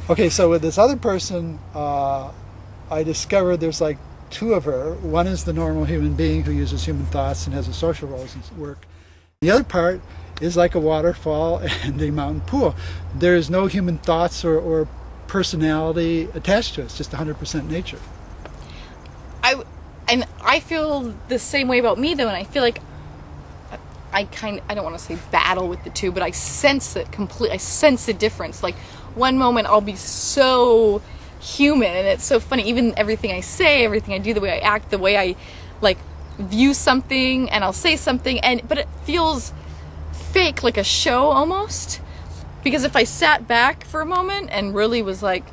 Okay, so with this other person, I discovered there's like two of her. One is the normal human being who uses human thoughts and has a social roles and work. The other part is like a waterfall and a mountain pool. There's no human thoughts or personality attached to it. It's just 100% nature. I feel the same way about me though, and I feel like I don't want to say battle with the two, but I sense it completely. I sense the difference. Like one moment I'll be so human, and it's so funny. Even everything I say, everything I do, the way I act, the way I like view something, and I'll say something, but it feels fake, like a show almost. Because if I sat back for a moment and really was like,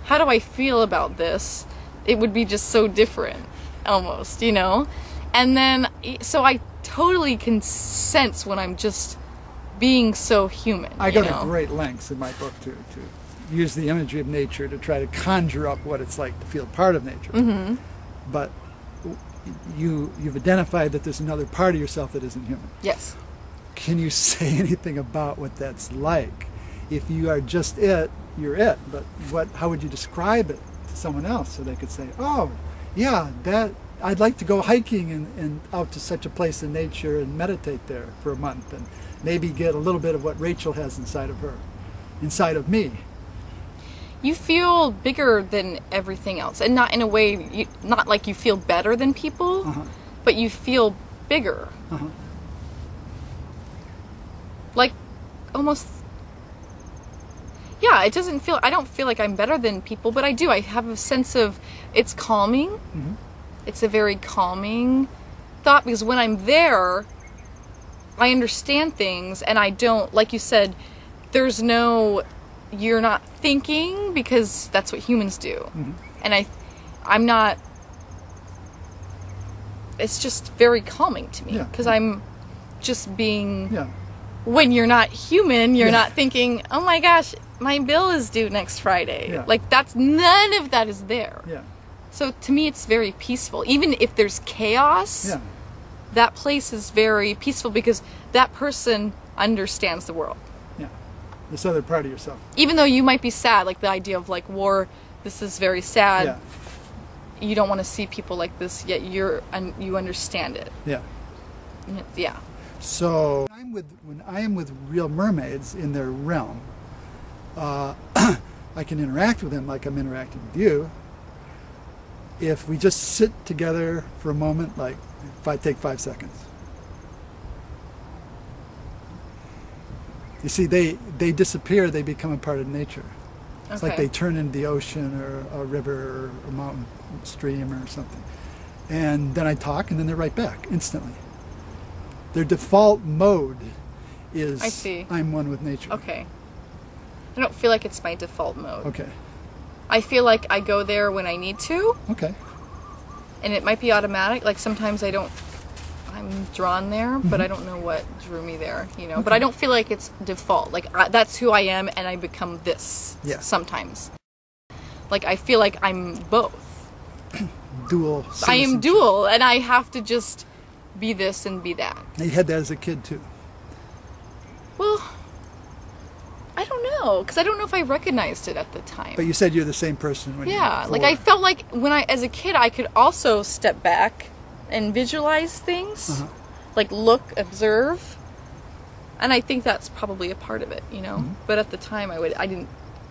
how do I feel about this? It would be just so different, almost, you know? And then, so I totally can sense when I'm just being so human. I go to great lengths in my book to use the imagery of nature to try to conjure up what it's like to feel part of nature. Mm-hmm. But you've identified that there's another part of yourself that isn't human. Yes. Can you say anything about what that's like? If you are just it, you're it. But how would you describe it to someone else so they could say, oh, yeah, I'd like to go hiking and out to such a place in nature and meditate there for a month and maybe get a little bit of what Rachel has inside of her, inside of me. You feel bigger than everything else, and not in a way, not like you feel better than people, but you feel bigger. Like almost, yeah, I don't feel like I'm better than people, but I do. I have a sense of, it's calming. Mm-hmm. It's a very calming thought, because when I'm there, I understand things, and I don't, like you said, you're not thinking, because that's what humans do. Mm-hmm. And I'm not, it's just very calming to me, because I'm just being, when you're not human, you're not thinking, oh my gosh, my bill is due next Friday. Yeah. Like none of that is there. Yeah. So to me, it's very peaceful. Even if there's chaos, that place is very peaceful, because that person understands the world. Yeah, this other part of yourself. Even though you might be sad, like the idea of like war, this is very sad. Yeah. You don't want to see people like this, yet you understand it. Yeah. Yeah. So when I am with real mermaids in their realm, I can interact with them like I'm interacting with you. If we just sit together for a moment, like if I take 5 seconds. You see, they disappear, they become a part of nature. It's like they turn into the ocean or a river or a mountain stream or something. And then I talk, and then they're right back instantly. Their default mode is, I see, I'm one with nature. Okay. I don't feel like it's my default mode. Okay. I feel like I go there when I need to. Okay. And it might be automatic. Like sometimes I'm drawn there, but I don't know what drew me there, you know. Okay. But I don't feel like it's default. Like that's who I am, and I become this sometimes. Like I feel like I'm both. Dual. I am dual, and I have to just be this and be that. You had that as a kid too. Well, I don't know, because I don't know if I recognized it at the time. But you said you're the same person when you were 4. Like I felt like as a kid, I could also step back and visualize things, like look, observe, and I think that's probably a part of it, you know. Mm-hmm. But at the time,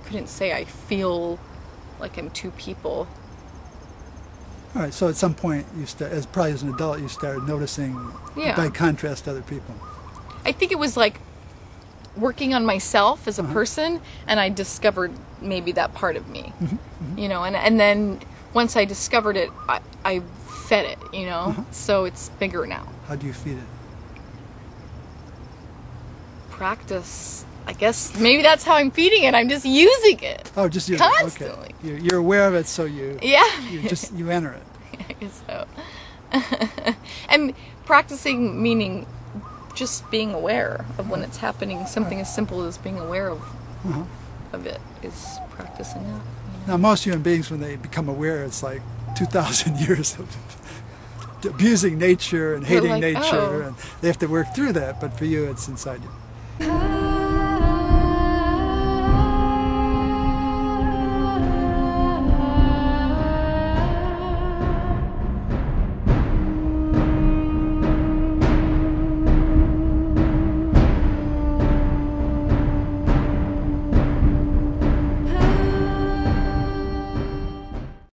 couldn't say I feel like I'm two people. All right. So at some point, probably as an adult, you started noticing, by contrast, other people. I think it was like working on myself as a person, and I discovered maybe that part of me, you know, and then once I discovered it, I fed it, you know, so it's bigger now. How do you feed it? Practice. I guess maybe that's how I'm feeding it. I'm just using it. Oh, just using constantly. It. Okay. You're aware of it, so you enter it. I guess so. And practicing meaning just being aware of when it's happening. Something as simple as being aware of it is practice enough. You know? Now, most human beings, when they become aware, it's like 2,000 years of abusing nature and hating nature, and they have to work through that. But for you, it's inside you.